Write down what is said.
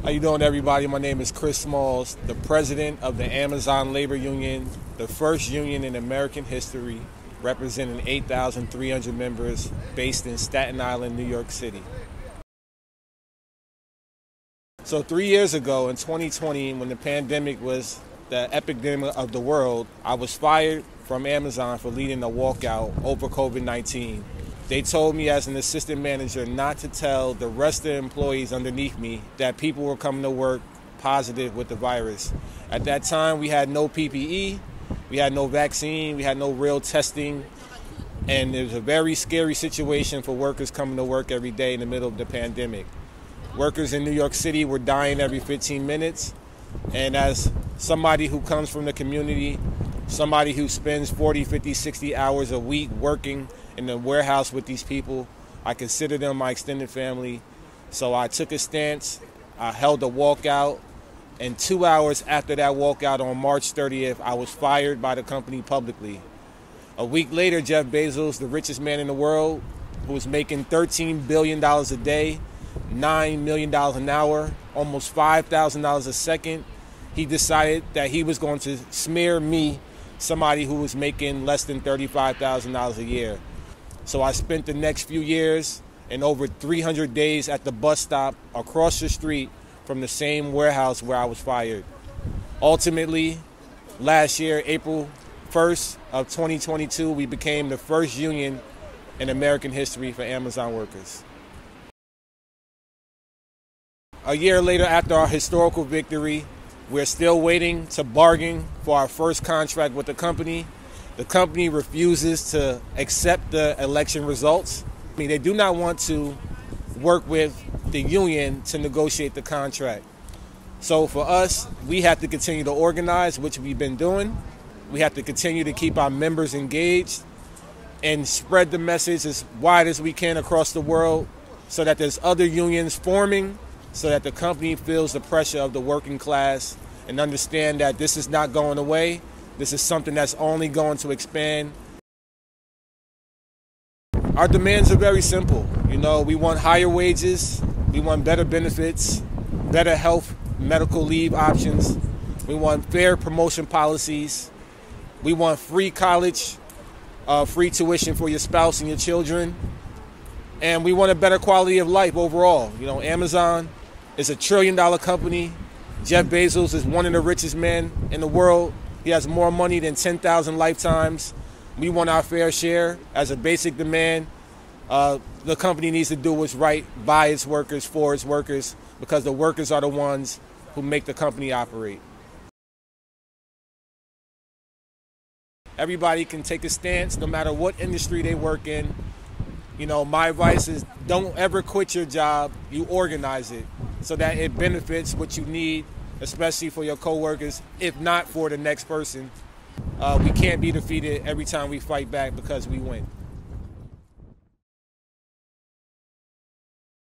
How you doing, everybody? My name is Chris Smalls, the president of the Amazon Labor Union, the first union in American history, representing 8,300 members based in Staten Island, New York City. So 3 years ago, in 2020, when the pandemic was the epidemic of the world, I was fired from Amazon for leading a walkout over COVID-19. They told me as an assistant manager not to tell the rest of the employees underneath me that people were coming to work positive with the virus. At that time, we had no PPE, we had no vaccine, we had no real testing, and it was a very scary situation for workers coming to work every day in the middle of the pandemic. Workers in New York City were dying every 15 minutes, and as somebody who comes from the community, somebody who spends 40, 50, 60 hours a week working in the warehouse with these people, I consider them my extended family. So I took a stance, I held a walkout, and 2 hours after that walkout on March 30th, I was fired by the company publicly. A week later, Jeff Bezos, the richest man in the world, who was making $13 billion a day, $9 million an hour, almost $5,000 a second, he decided that he was going to smear me, somebody who was making less than $35,000 a year. So I spent the next few years and over 300 days at the bus stop across the street from the same warehouse where I was fired. Ultimately, last year, April 1st of 2022, we became the first union in American history for Amazon workers. A year later, after our historical victory, we're still waiting to bargain for our first contract with the company. The company refuses to accept the election results. They do not want to work with the union to negotiate the contract. So for us, we have to continue to organize, which we've been doing. We have to continue to keep our members engaged and spread the message as wide as we can across the world so that there's other unions forming, so that the company feels the pressure of the working class and understand that this is not going away. This is something that's only going to expand. Our demands are very simple. We want higher wages, we want better benefits, better health, medical leave options. We want fair promotion policies. We want free college, free tuition for your spouse and your children. And we want a better quality of life overall. Amazon is a $1 trillion company. Jeff Bezos is one of the richest men in the world. He has more money than 10,000 lifetimes. We want our fair share as a basic demand. The company needs to do what's right by its workers, for its workers, because the workers are the ones who make the company operate. Everybody can take a stance no matter what industry they work in. My advice is don't ever quit your job. You organize it so that it benefits what you need, especially for your coworkers, if not for the next person. We can't be defeated every time we fight back because we win.